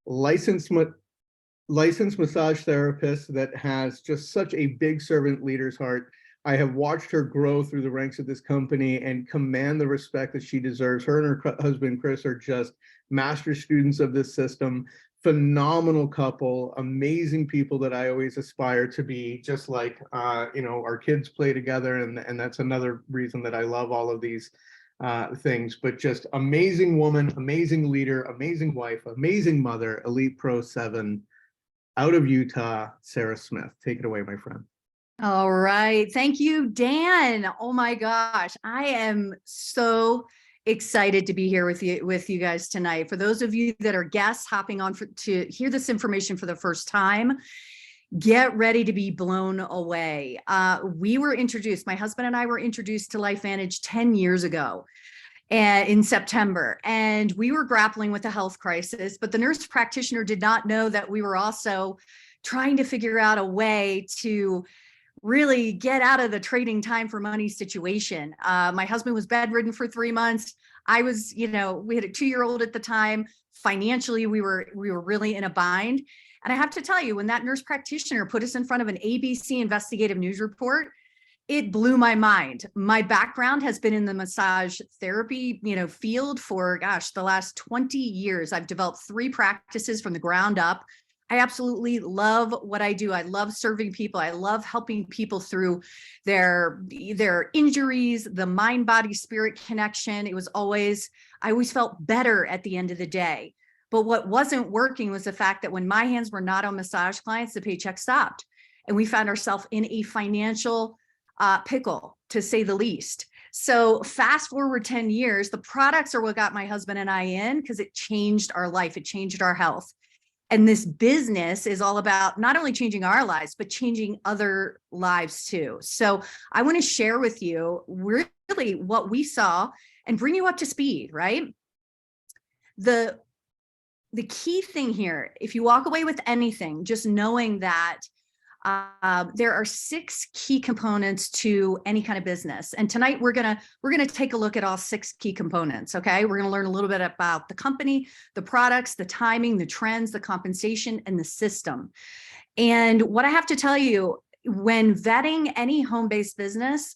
licensed licensed massage therapist that has just such a big servant leader's heart. I have watched her grow through the ranks of this company and command the respect that she deserves. Her and her husband, Chris, are just master students of this system. Phenomenal couple, amazing people that I always aspire to be just like. Our kids play together, and that's another reason that I love all of these things. But just amazing woman, amazing leader, amazing wife, amazing mother, Elite Pro 7 out of Utah, Sarah Smith. Take it away, my friend. All right. Thank you, Dan. Oh my gosh. I am so excited to be here with you guys tonight. For those of you that are guests hopping on to hear this information for the first time, get ready to be blown away. We were introduced, my husband and I were introduced to LifeVantage 10 years ago. In September, and we were grappling with a health crisis, but the nurse practitioner did not know that we were also trying to figure out a way to really get out of the trading time for money situation. My husband was bedridden for 3 months. I was, we had a 2-year-old at the time. Financially, we were really in a bind. And I have to tell you, when that nurse practitioner put us in front of an ABC investigative news report, it blew my mind. My background has been in the massage therapy, field for, the last 20 years. I've developed 3 practices from the ground up. I absolutely love what I do. I love serving people. I love helping people through their injuries, the mind, body, spirit connection. I always felt better at the end of the day. But what wasn't working was the fact that when my hands were not on massage clients, the paycheck stopped. And we found ourselves in a financial pickle, to say the least. So fast forward 10 years, the products are what got my husband and I in, because it changed our life. It changed our health. And this business is all about not only changing our lives, but changing other lives too. So I want to share with you really what we saw and bring you up to speed, right? The key thing here, if you walk away with anything, just knowing that there are 6 key components to any kind of business. And tonight we're gonna take a look at all 6 key components. Okay, we're gonna learn a little bit about the company, the products, the timing, the trends, the compensation, and the system. And what I have to tell you, when vetting any home-based business,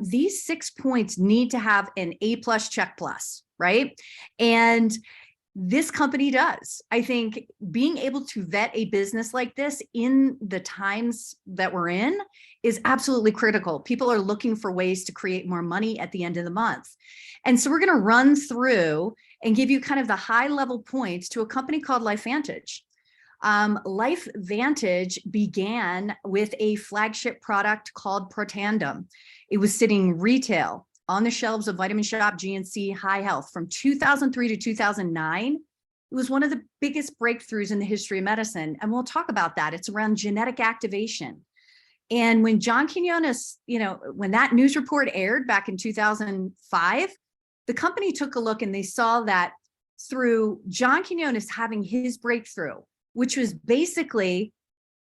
these 6 points need to have an A+ check plus, right? And this company does. I think being able to vet a business like this in the times that we're in is absolutely critical. People are looking for ways to create more money at the end of the month. And so we're going to run through and give you kind of the high level points to a company called LifeVantage. LifeVantage began with a flagship product called Protandem. It was sitting retail on the shelves of Vitamin Shop, GNC, High Health from 2003 to 2009. It was one of the biggest breakthroughs in the history of medicine. And we'll talk about that. It's around genetic activation. And when John Quinones, when that news report aired back in 2005, the company took a look and they saw that through John Quinones having his breakthrough, which was basically,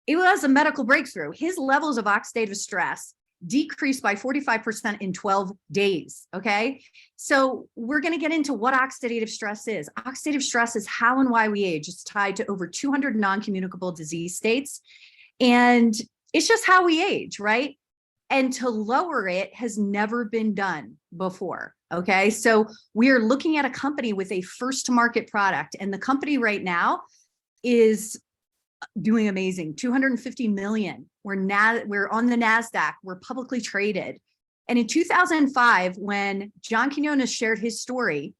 it was a medical breakthrough. His levels of oxidative stress decreased by 45% in 12 days. Okay. So we're going to get into what oxidative stress is. Oxidative stress is how and why we age. It's tied to over 200 non-communicable disease states. And it's just how we age, right? And to lower it has never been done before. Okay. So we are looking at a company with a first to market product, and the company right now is doing amazing. 250 million. We're on the NASDAQ. We're publicly traded. And in 2005, when John Quinones shared his story,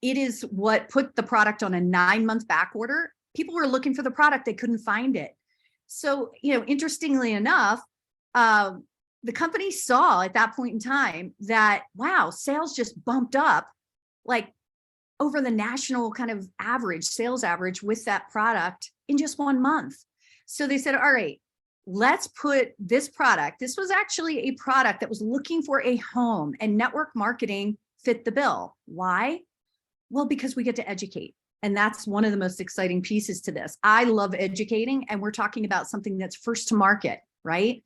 it is what put the product on a 9-month back order. People were looking for the product. They couldn't find it. So, interestingly enough, the company saw at that point in time that, wow, sales just bumped up like over the national kind of average, sales average with that product in just 1 month. So they said, all right, let's put this product. This was actually a product that was looking for a home, and network marketing fit the bill. Why? Well, because we get to educate. And that's one of the most exciting pieces to this. I love educating, and we're talking about something that's first to market, right?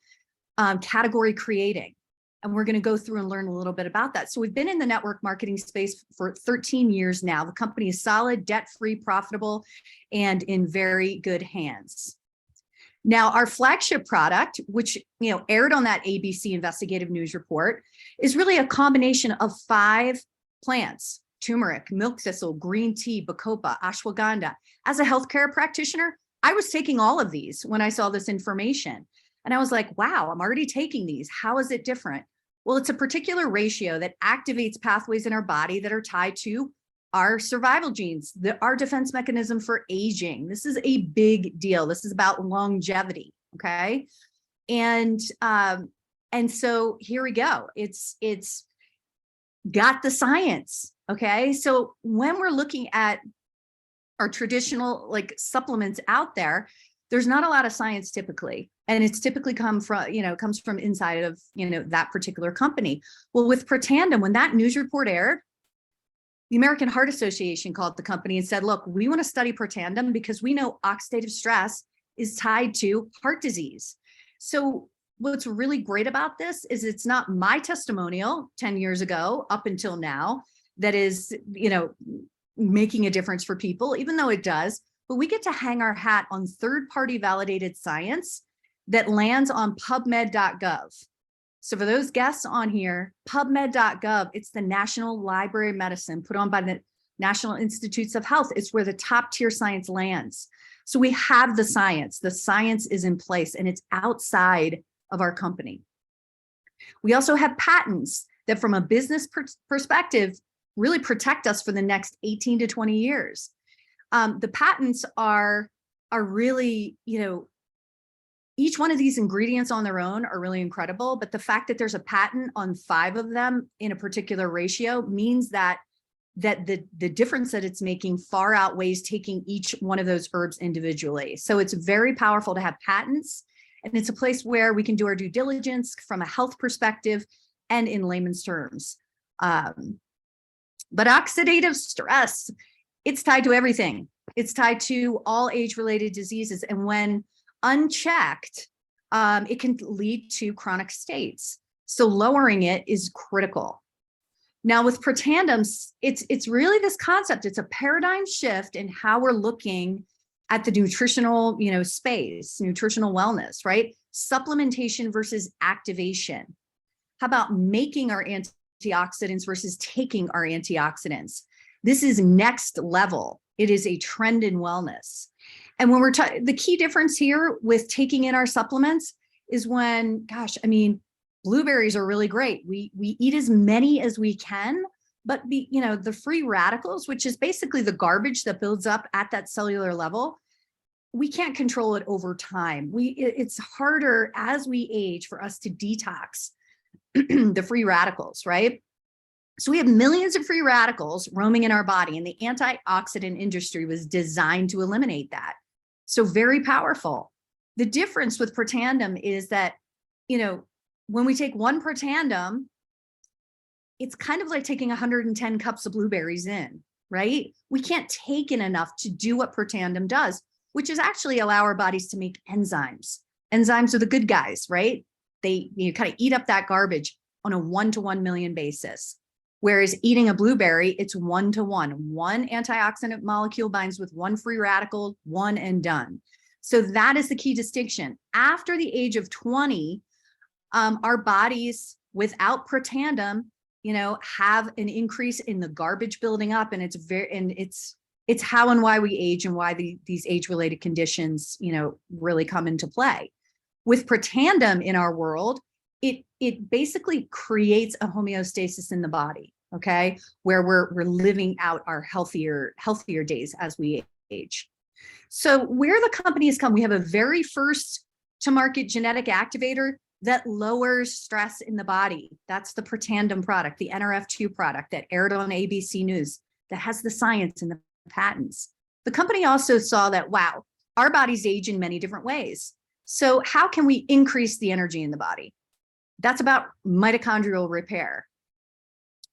Category creating. And we're going to go through and learn a little bit about that. So we've been in the network marketing space for 13 years now. The company is solid, debt-free, profitable, and in very good hands. Now, our flagship product, which aired on that ABC investigative news report, is really a combination of 5 plants: turmeric, milk thistle, green tea, bacopa, ashwagandha. As a healthcare practitioner, I was taking all of these when I saw this information. And I was like, wow, I'm already taking these. How is it different? Well, it's a particular ratio that activates pathways in our body that are tied to our survival genes, our defense mechanism for aging. This is a big deal. This is about longevity. Okay. And so here we go. It's got the science. Okay. So when we're looking at our traditional supplements out there, there's not a lot of science typically. And it's typically comes from inside of, that particular company. Well, with Protandim, when that news report aired, the American Heart Association called the company and said, look, we want to study Protandim because we know oxidative stress is tied to heart disease. So what's really great about this is it's not my testimonial 10 years ago up until now that is, making a difference for people, even though it does, but we get to hang our hat on third-party validated science that lands on PubMed.gov. So for those guests on here, PubMed.gov, it's the National Library of Medicine put on by the National Institutes of Health. It's where the top tier science lands. So we have the science. The science is in place and it's outside of our company. We also have patents that from a business perspective really protect us for the next 18 to 20 years. The patents are really, each one of these ingredients on their own are really incredible, but the fact that there's a patent on 5 of them in a particular ratio means that the difference that it's making far outweighs taking each one of those herbs individually. So it's very powerful to have patents, and it's a place where we can do our due diligence from a health perspective and in layman's terms. But oxidative stress, it's tied to everything. It's tied to all age-related diseases. And when unchecked, it can lead to chronic states. So lowering it is critical. Now with Protandim, it's really this concept. It's a paradigm shift in how we're looking at the nutritional, space, nutritional wellness, right? Supplementation versus activation. How about making our antioxidants versus taking our antioxidants? This is next level. It is a trend in wellness. And when we're the key difference here with taking in our supplements is when, blueberries are really great. We eat as many as we can, but the free radicals, which is basically the garbage that builds up at that cellular level, we can't control it over time. It's harder as we age for us to detox the free radicals, right? So we have millions of free radicals roaming in our body, and the antioxidant industry was designed to eliminate that. So very powerful. The difference with Protandim is that, when we take one Protandim, it's kind of like taking 110 cups of blueberries in, right? We can't take in enough to do what Protandim does, which is actually allow our bodies to make enzymes. Enzymes are the good guys, right? They kind of eat up that garbage on a 1 to 1 million basis. Whereas eating a blueberry, it's 1 to 1. One antioxidant molecule binds with one free radical, one and done. So that is the key distinction. After the age of 20, our bodies without Protandim, have an increase in the garbage building up, and it's how and why we age and why these age-related conditions, really come into play. With Protandim in our world, it basically creates a homeostasis in the body, okay, where we're living out our healthier days as we age. So where the company has come, we have a very first to market genetic activator that lowers stress in the body. That's the Protandim product, the NRF2 product that aired on ABC News, that has the science and the patents. The company also saw that, wow, our bodies age in many different ways. So how can we increase the energy in the body? That's about mitochondrial repair.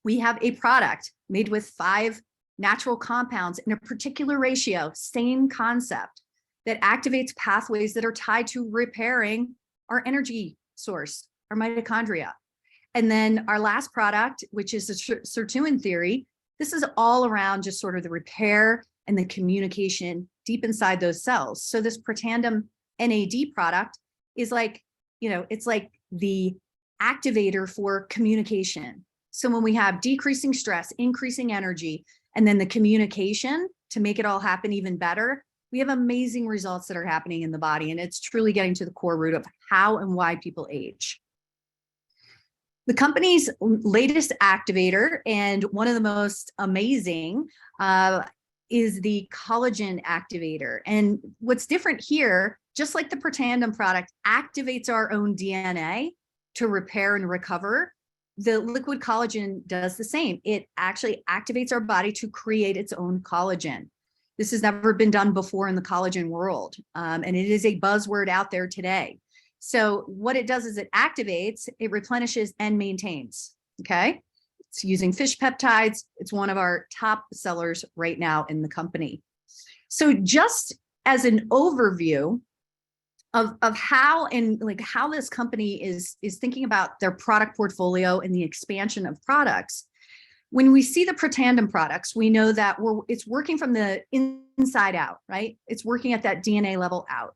We have a product made with 5 natural compounds in a particular ratio, same concept, that activates pathways that are tied to repairing our energy source, our mitochondria. And then our last product, which is the sirtuin theory, this is all around just sort of the repair and the communication deep inside those cells. So this Protandim NAD product is like, it's like the activator for communication. So when we have decreasing stress, increasing energy, and then the communication to make it all happen even better, we have amazing results that are happening in the body. And it's truly getting to the core root of how and why people age. The company's latest activator, and one of the most amazing, is the collagen activator. And what's different here, just like the Protandim product activates our own DNA to repair and recover, the liquid collagen does the same. It actually activates our body to create its own collagen. This has never been done before in the collagen world, and it is a buzzword out there today. So what it does is it activates, it replenishes, and maintains, okay? It's using fish peptides. It's one of our top sellers right now in the company. So just as an overview of how and like how this company is thinking about their product portfolio and the expansion of products, when we see the Protandim products, we know that it's working from the inside out, right? It's working at that DNA level out.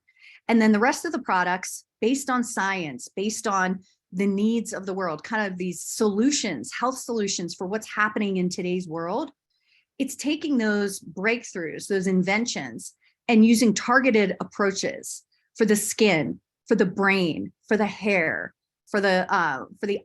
And then the rest of the products, based on science, based on the needs of the world, kind of these solutions, health solutions for what's happening in today's world, it's taking those breakthroughs, those inventions, and using targeted approaches for the skin, for the brain, for the hair, for the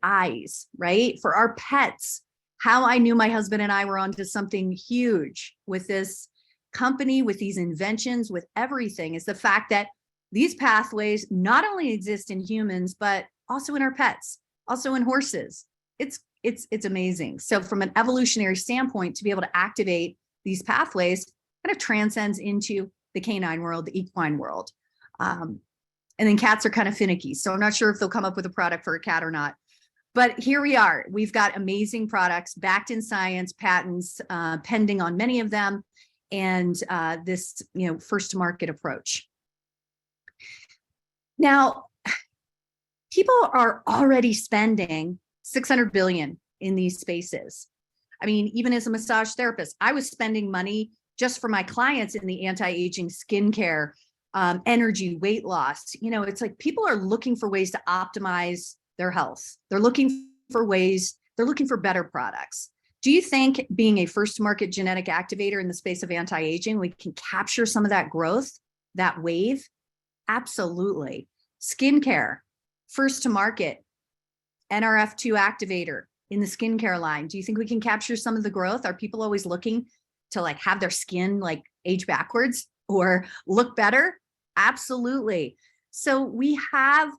eyes, right? For our pets. How I knew my husband and I were onto something huge with this company, with these inventions, with everything, is the fact that these pathways not only exist in humans, but also in our pets, also in horses. It's amazing. So from an evolutionary standpoint, to be able to activate these pathways kind of transcends into the canine world, the equine world. And then cats are kind of finicky. So I'm not sure if they'll come up with a product for a cat or not. But here we are. We've got amazing products backed in science, patents pending on many of them, and this first to market approach. Now, people are already spending $600 billion in these spaces. I mean, even as a massage therapist, I was spending money just for my clients in the anti-aging skincare, energy, weight loss. It's like people are looking for ways to optimize their health. They're looking for better products. Do you think being a first to market genetic activator in the space of anti-aging, we can capture some of that growth, that wave? Absolutely. Skincare, first to market, NRF2 activator in the skincare line. Do you think we can capture some of the growth? Are people always looking to like have their skin like age backwards or look better? Absolutely. So we have,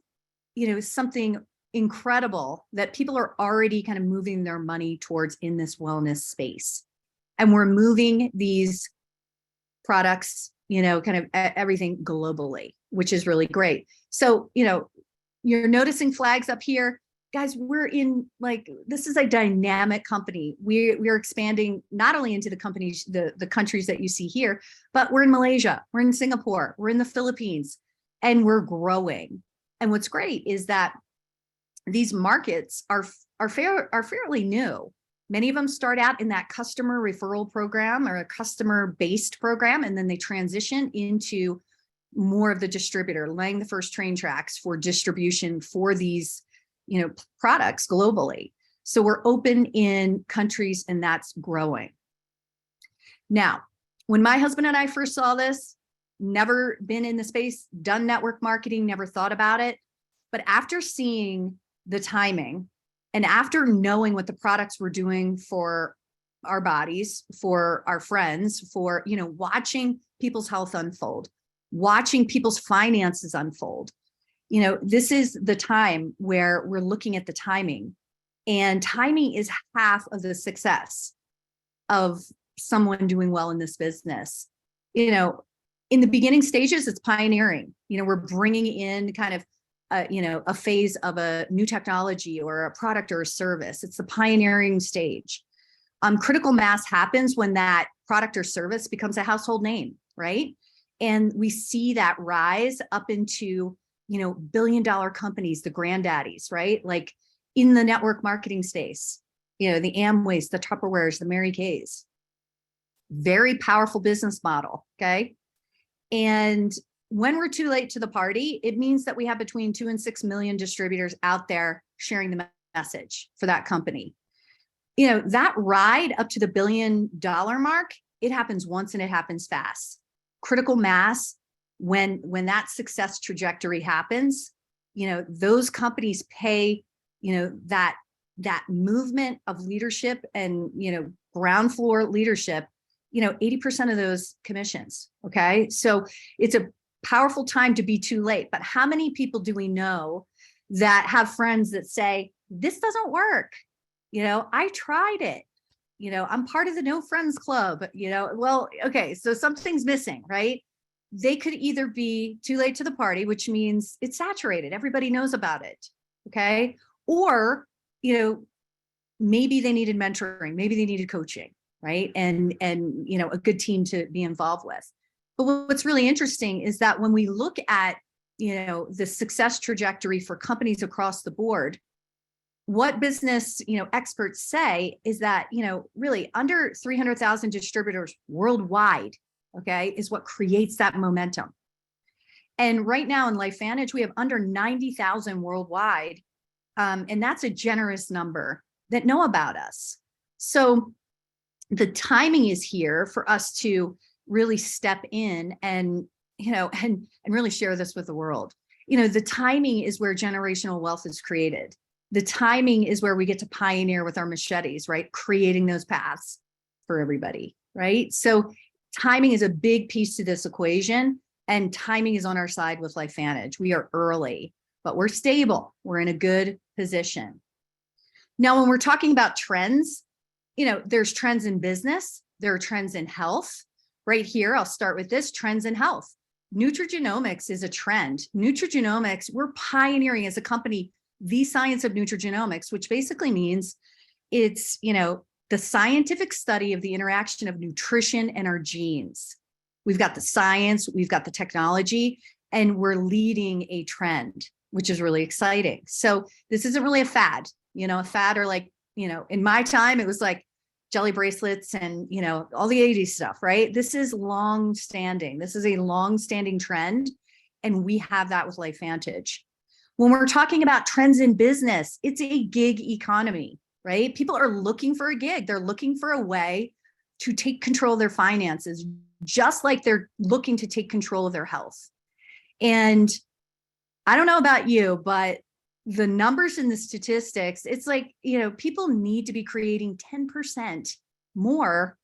something incredible that people are already kind of moving their money towards in this wellness space. And we're moving these products, kind of everything globally, which is really great. So, you're noticing flags up here. Guys, we're in this is a dynamic company. We're expanding not only into the companies, the countries that you see here, but we're in Malaysia, we're in Singapore, we're in the Philippines, and we're growing. And what's great is that these markets are fairly new. Many of them start out in that customer referral program or a customer-based program, and then they transition into more of the distributor, laying the first train tracks for distribution for these, products globally. So we're open in countries, and that's growing. Now, when my husband and I first saw this, never been in the space, done network marketing, never thought about it. But after seeing the timing and after knowing what the products were doing for our bodies, for our friends, for, watching people's health unfold, watching people's finances unfold, this is the time where we're looking at the timing, and timing is half of the success of someone doing well in this business. In the beginning stages, it's pioneering. We're bringing in kind of a phase of a new technology or a product or a service. It's the pioneering stage. Critical mass happens when that product or service becomes a household name, right? And we see that rise up into, billion-dollar companies, the granddaddies, right? Like in the network marketing space, the Amways, the Tupperwares, the Mary Kays. Very powerful business model, okay? And when we're too late to the party, it means that we have between 2 and 6 million distributors out there sharing the message for that company. That ride up to the $1 billion mark, it happens once and it happens fast. Critical mass, when that success trajectory happens, those companies pay, that movement of leadership and, ground floor leadership, 80% of those commissions. Okay. So it's a powerful time to be too late. But how many people do we know that have friends that say, this doesn't work? I tried it. I'm part of the no friends club, well, okay. So something's missing, right? They could either be too late to the party, which means it's saturated. Everybody knows about it. Okay. Or, maybe they needed mentoring, maybe they needed coaching, right? And a good team to be involved with. But what's really interesting is that when we look at, the success trajectory for companies across the board, what business, experts say is that, really under 300,000 distributors worldwide, okay, is what creates that momentum. And right now in LifeVantage, we have under 90,000 worldwide. And that's a generous number that know about us. So the timing is here for us to really step in and, and really share this with the world. The timing is where generational wealth is created. The timing is where we get to pioneer with our machetes, right? Creating those paths for everybody, right? So timing is a big piece to this equation, and timing is on our side with LifeVantage. We are early, but we're stable. We're in a good position. Now, when we're talking about trends, there's trends in business, there are trends in health. Right here, I'll start with this, trends in health. Nutrigenomics is a trend. Nutrigenomics, we're pioneering as a company the science of nutrigenomics, which basically means it's, the scientific study of the interaction of nutrition and our genes. We've got the science, we've got the technology, and we're leading a trend, which is really exciting. So this isn't really a fad, a fad, or like, in my time, it was like jelly bracelets and, all the 80s stuff, right? This is long-standing. This is a long-standing trend, and we have that with LifeVantage. When we're talking about trends in business, it's a gig economy, right? People are looking for a gig. They're looking for a way to take control of their finances, just like they're looking to take control of their health. And I don't know about you, but the numbers and the statistics, it's like, people need to be creating 10% more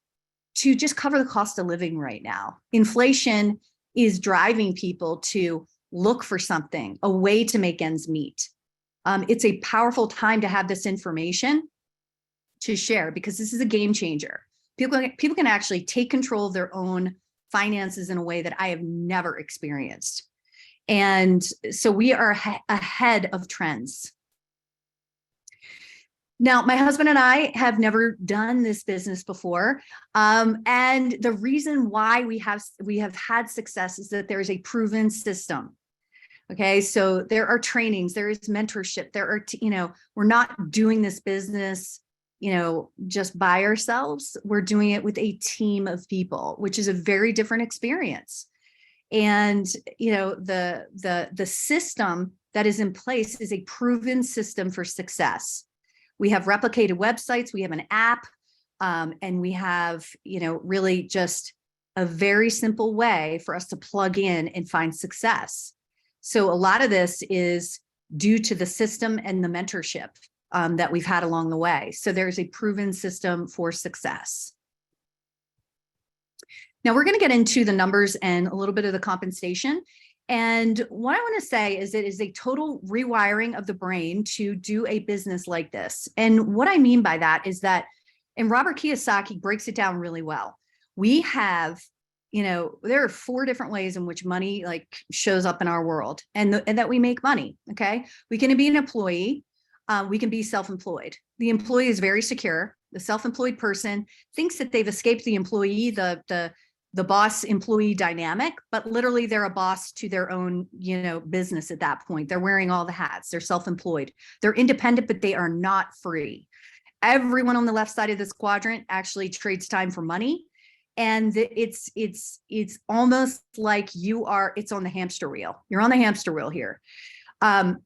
to just cover the cost of living right now. Inflation is driving people to look for something, a way to make ends meet. It's a powerful time to have this information to share, because this is a game changer. People can actually take control of their own finances in a way that I have never experienced. And so we are ahead of trends. Now, my husband and I have never done this business before. And the reason why we have had success is that there is a proven system. Okay, so there are trainings, there is mentorship, there are, we're not doing this business, just by ourselves. We're doing it with a team of people, which is a very different experience. And, the system that is in place is a proven system for success. We have replicated websites, we have an app, and we have, really just a very simple way for us to plug in and find success. So a lot of this is due to the system and the mentorship that we've had along the way. So there's a proven system for success. Now we're going to get into the numbers and a little bit of the compensation. And what I want to say is it is a total rewiring of the brain to do a business like this. And what I mean by that is that, and Robert Kiyosaki breaks it down really well. We have, there are 4 different ways in which money shows up in our world and that we make money. Okay. We can be an employee. We can be self-employed. The employee is very secure. The self-employed person thinks that they've escaped the employee, the the boss employee dynamic, but literally they're a boss to their own, business at that point. They're wearing all the hats. They're self-employed. They're independent, but they are not free. Everyone on the left side of this quadrant actually trades time for money. And it's almost like it's on the hamster wheel. You're on the hamster wheel here.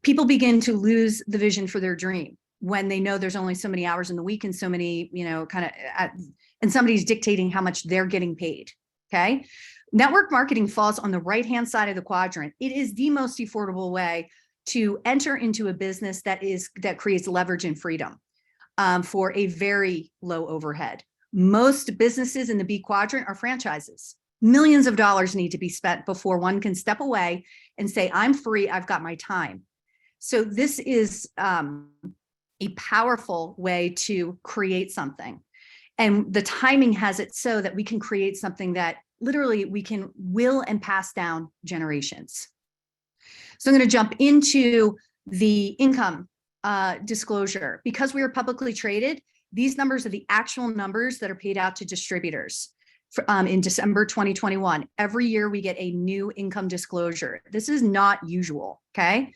People begin to lose the vision for their dream when they know there's only so many hours in the week and so many, and somebody's dictating how much they're getting paid. Okay. Network marketing falls on the right-hand side of the quadrant. It is the most affordable way to enter into a business that creates leverage and freedom for a very low overhead. Most businesses in the B quadrant are franchises. Millions of dollars need to be spent before one can step away and say, I'm free, I've got my time. So this is a powerful way to create something. And the timing has it so that we can create something that literally we can will and pass down generations. So I'm going to jump into the income disclosure. Because we are publicly traded, these numbers are the actual numbers that are paid out to distributors in December 2021. Every year we get a new income disclosure. This is not usual, okay,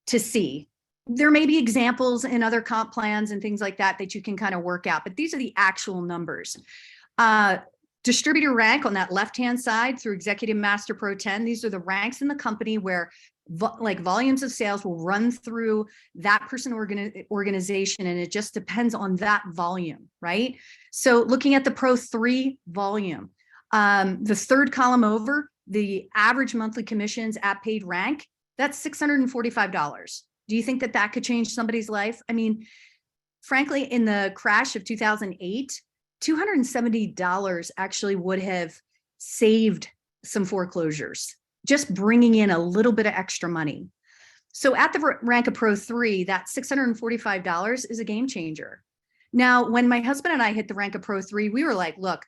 to see. There may be examples in other comp plans and things like that you can kind of work out, but these are the actual numbers. Distributor rank on that left-hand side through Executive Master Pro 10, these are the ranks in the company where volumes of sales will run through that person organization, and it just depends on that volume, right? So looking at the Pro 3 volume, the third column over, the average monthly commissions at paid rank, that's $645. Do you think that could change somebody's life? I mean, frankly, in the crash of 2008, $270 actually would have saved some foreclosures, just bringing in a little bit of extra money. So at the rank of Pro 3, that $645 is a game changer. Now, when my husband and I hit the rank of Pro 3, we were like, look,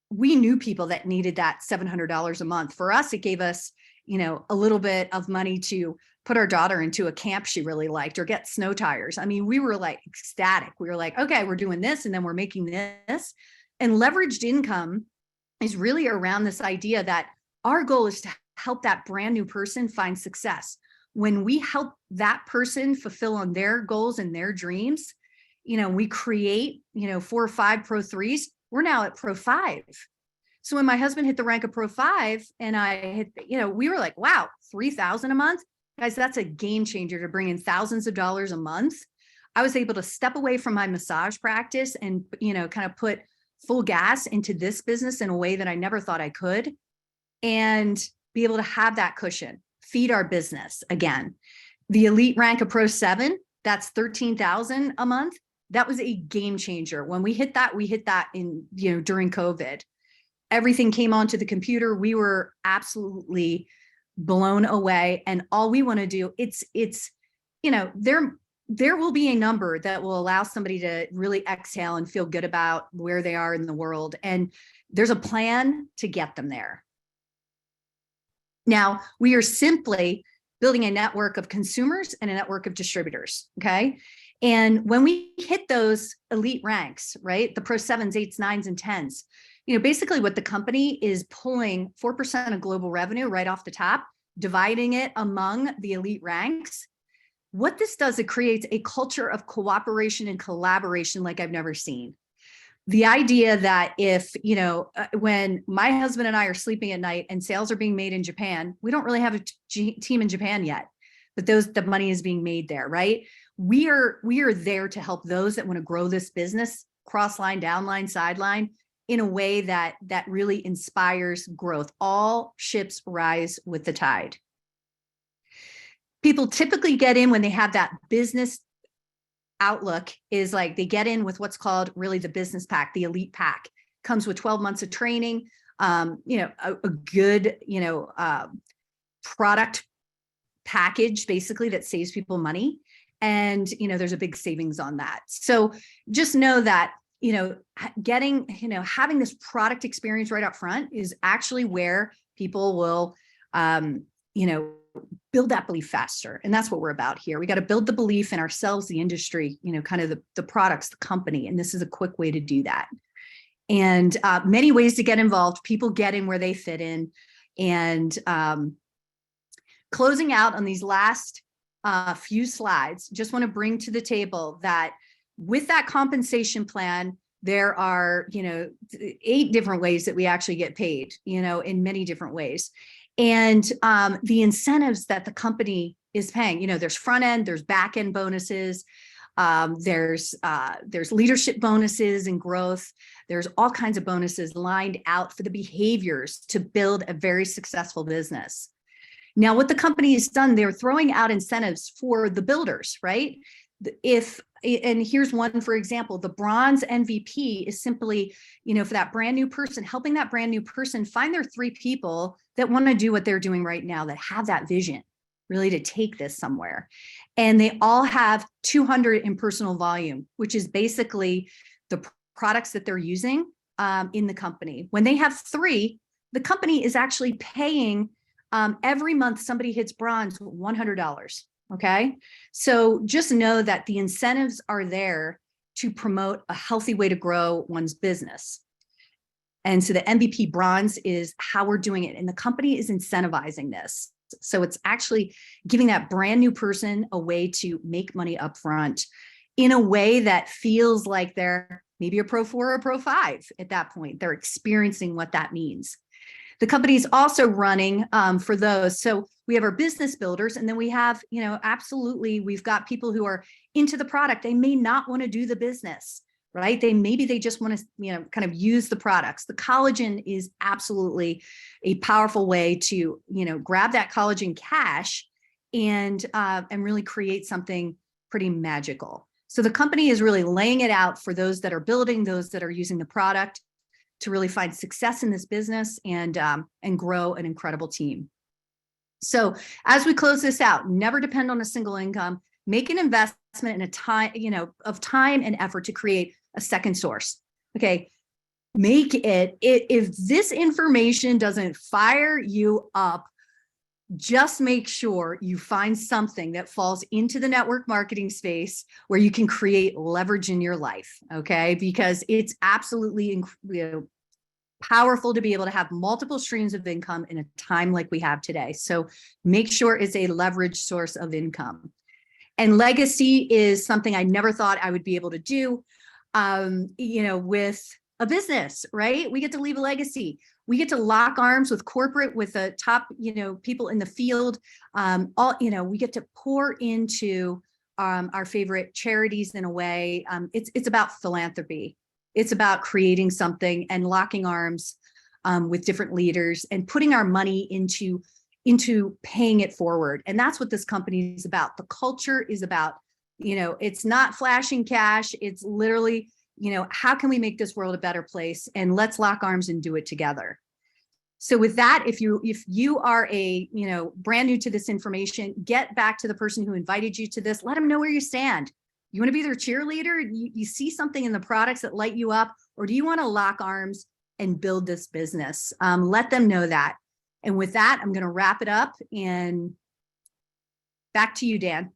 we knew people that needed that $700 a month. For us, it gave us, a little bit of money to put our daughter into a camp she really liked or get snow tires. I mean, we were like ecstatic. We were like, okay, we're doing this and then we're making this. And leveraged income is really around this idea that our goal is to help that brand new person find success. When we help that person fulfill on their goals and their dreams, we create, 4 or 5 Pro 3s. We're now at Pro 5. So when my husband hit the rank of Pro 5 and I hit, we were like, wow, $3,000 a month. Guys, that's a game changer to bring in thousands of dollars a month. I was able to step away from my massage practice and, kind of put full gas into this business in a way that I never thought I could, and be able to have that cushion, feed our business again. The elite rank of Pro 7, that's $13,000 a month. That was a game changer. When we hit that in, during COVID. Everything came onto the computer. We were absolutely blown away. And all we want to do, there will be a number that will allow somebody to really exhale and feel good about where they are in the world. And there's a plan to get them there. Now, we are simply building a network of consumers and a network of distributors. Okay. And when we hit those elite ranks, right, the Pro 7s, 8s, 9s, and 10s, basically what the company is pulling 4% of global revenue right off the top, dividing it among the elite ranks. What this does, it creates a culture of cooperation and collaboration like I've never seen. The idea that if, when my husband and I are sleeping at night and sales are being made in Japan, we don't really have a team in Japan yet, but the money is being made there, right? We are there to help those that want to grow this business, cross line, downline, sideline, in a way that really inspires growth. All ships rise with the tide. People typically get in when they have that business outlook, is like they get in with what's called really the business pack, the elite pack. Comes with 12 months of training, a good, product package basically that saves people money. And, there's a big savings on that. So just know that, having this product experience right up front is actually where people will, build that belief faster. And that's what we're about here. We got to build the belief in ourselves, the industry, kind of the products, the company. And this is a quick way to do that. and many ways to get involved, people getting where they fit in. And closing out on these last few slides, just want to bring to the table that with that compensation plan, there are, 8 different ways that we actually get paid, in many different ways. And the incentives that the company is paying, there's front end, there's back end bonuses, there's leadership bonuses and growth. There's all kinds of bonuses lined out for the behaviors to build a very successful business. Now, what the company has done, they're throwing out incentives for the builders, right? And here's one, for example, the bronze MVP is simply, for that brand new person, helping that brand new person find their 3 people that want to do what they're doing right now, that have that vision really to take this somewhere. And they all have 200 in personal volume, which is basically the products that they're using in the company. When they have 3, the company is actually paying every month somebody hits bronze $100. Okay. So just know that the incentives are there to promote a healthy way to grow one's business. And so the MVP bronze is how we're doing it. And the company is incentivizing this. So it's actually giving that brand new person a way to make money up front in a way that feels like they're maybe a pro 4 or a pro 5 at that point. They're experiencing what that means. The company is also running for those. So we have our business builders, and then we have, absolutely, we've got people who are into the product. They may not want to do the business, right? Maybe they just want to, kind of use the products. The collagen is absolutely a powerful way to, grab that collagen cash and really create something pretty magical. So the company is really laying it out for those that are building, those that are using the product, to really find success in this business and grow an incredible team. So as we close this out, never depend on a single income. Make an investment in a time, of time and effort to create a second source. Okay, make it. If this information doesn't fire you up, just make sure you find something that falls into the network marketing space where you can create leverage in your life. Okay, because it's absolutely powerful to be able to have multiple streams of income in a time like we have today. So make sure it's a leverage source of income. And legacy is something I never thought I would be able to do, with a business, right? We get to leave a legacy. We get to lock arms with corporate, with the top, people in the field. We get to pour into our favorite charities in a way. It's about philanthropy. It's about creating something and locking arms with different leaders and putting our money into paying it forward. And that's what this company is about. The culture is about, it's not flashing cash. It's literally, how can we make this world a better place? And let's lock arms and do it together. So with that, if you are a, brand new to this information, get back to the person who invited you to this. Let them know where you stand. You want to be their cheerleader? You see something in the products that light you up, or do you want to lock arms and build this business? Let them know that. And with that, I'm going to wrap it up, and back to you, Dan.